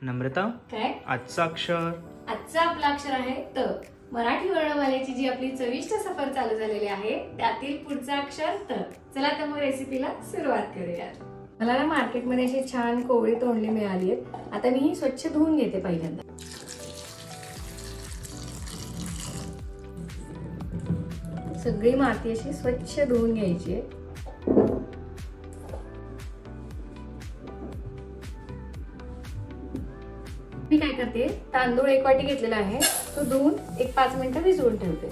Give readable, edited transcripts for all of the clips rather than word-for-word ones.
नम्रता, काय आजचा अक्षर? आजचा आपला अक्षर आहे त. मराठी वर्णमालेची जी आपली चविष्ट सफर चालू झालेली आहे त्यातील पुढचा अक्षर त. चला तर मग रेसिपीला सुरुवात करूया. मला ना मार्केटमध्ये अशी छान कोवळी तोंडली मिळाली आहेत. आता मी ही स्वच्छ धुवून घेते पहिल्यांदा. सगळी माती अशी स्वच्छ धुवून घ्यायची आहे. मी काय करते, तांदूळ 1 वाटी घेतलेला आहे, तो धुवून 5 मिनिटं भिजवून ठेवते.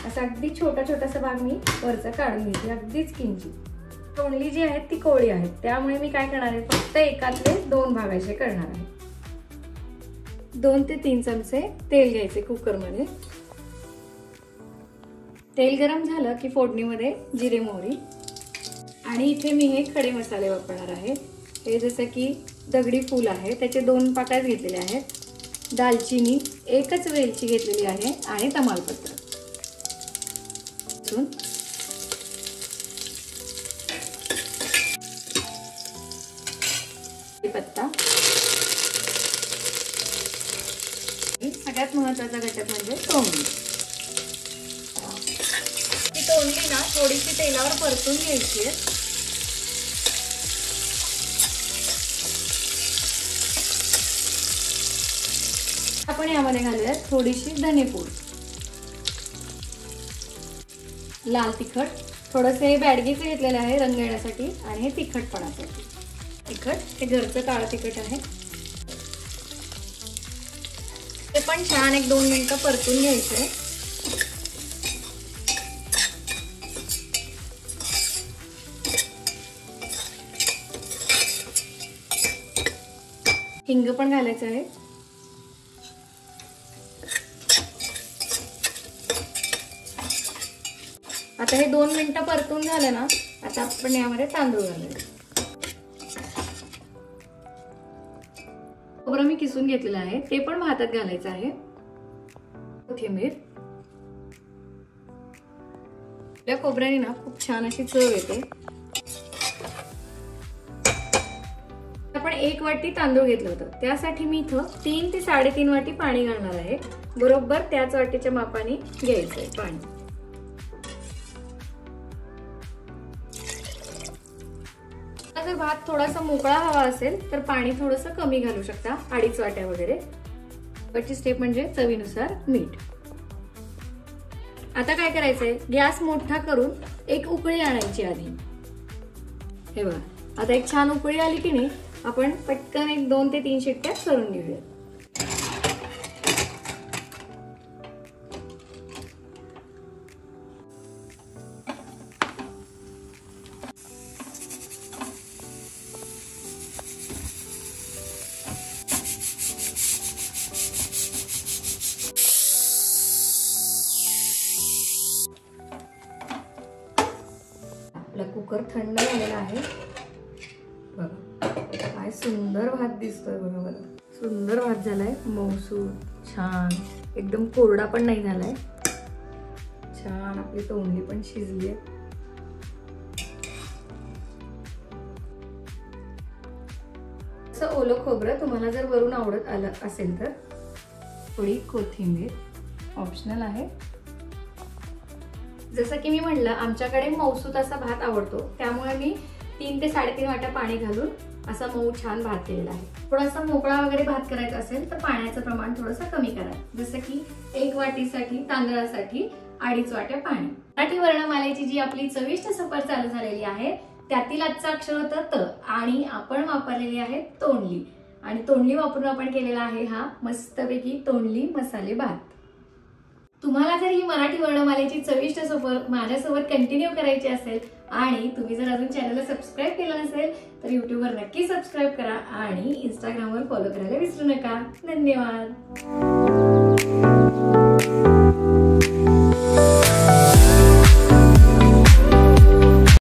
असा अगदी छोटा छोटासा भाग मी वरचा काढून घेते, अगदीच किंचित. तोंडली जी आहेत ती कोवळी आहेत, त्यामुळे मी काय करणार आहे, फक्त एकातले 2 भाग असे करणार आहे. 2 ते 3 चमचे तेल घ्यायचे कुकरमध्ये. तेल गरम झालं की फोडणीमध्ये जिरे मोहरी आणि इथे मी हे खडे मसाले वापरणार आहे. हे जसं की दगडी फूल आहे, त्याचे 2 पाकळ्या घेतलेले आहेत, दालचिनी, एकच वेलची घेतलेली आहे आणि तमालपत्र. पत्ता. सगळ्यात महत्त्वाचा घटक म्हणजे तोंडली. ही तोंडली ना थोडीशी तेलावर परतून घ्यायची आहे. आपण यामध्ये घालूया थोडीशी धनेपूड, लाल तिखट, थोडंसं हे बॅडगीचं घेतलेलं आहे रंग येण्यासाठी आणि हे तिखटपणासाठी. तिखट हे घरचं काळं तिखट आहे. ते पण छान 1-2 मिनिटं परतून घ्यायचं. हिंग पण घालायचं आहे. आता हे 2 मिनिटं परतून झालं ना, आता आपण यामध्ये तांदूळ घालूया. खोबरं मी किसून घेतलेलं आहे, ते पण भातात घालायचं आहे. कोथिंबीर. या खोबऱ्याने ना खूप छान अशी चव येते. आपण 1 वाटी तांदूळ घेतलं होतं, त्यासाठी मी इथं 3 ते 3.5 वाटी पाणी घालणार आहे. बरोबर त्याच वाटीच्या मापाने घ्यायचंय पाणी. जर भात थोडासा मोकळा हवा असेल तर पाणी थोडंसं कमी घालू शकता, 2.5 वाट्या वगैरे. पुढची स्टेप म्हणजे चवीनुसार मीठ. आता काय करायचंय, गॅस मोठा करून एक उकळी आणायची आधी. हे बघा, आता एक छान उकळी आली की नाही, आपण पटकन 2 ते 3 शिट्ट्या करून घेऊया. आपला कुकर थंड झालेला आहे. बघा काय सुंदर भात दिसतोय. बघा बघा, सुंदर भात झालाय, मऊसूद, छान, एकदम कोरडा पण नाही झालाय. छान आपली तोंडली पण शिजली आहे. असं ओलं खोबरं तुम्हाला जर वरून आवडत आलं असेल तर थोडी कोथिंबीर, ऑप्शनल आहे. जसं की मी म्हणलं, आमच्याकडे मऊसूत असा भात आवडतो, त्यामुळे मी 3 ते 3.5 वाट्या पाणी घालून असा मऊ छान भात केलेला आहे. थोडासा मोकळा वगैरे भात करायचा असेल तर पाण्याचं प्रमाण थोडंसं कमी करा. जसं की 1 वाटीसाठी तांदळासाठी 2.5 वाट्या पाणी. मराठी वर्णमालेची जी आपली चविष्ट सफर चालू झालेली आहे त्यातील आजचा अक्षर होतं त आणि आपण वापरलेली आहे तोंडली. आणि तोंडली वापरून आपण केलेला आहे हा मस्तपैकी तोंडली मसाले भात. तुम्हाला जर ही मराठी वर्णमालेची चविष्ट सफर माझ्यासोबत कंटिन्यू करायची असेल आणि तुम्ही जर अजून चॅनलला सबस्क्राईब केलं नसेल तर युट्यूबवर नक्की सबस्क्राईब करा आणि इंस्टाग्रामवर फॉलो करायला विसरू नका. धन्यवाद.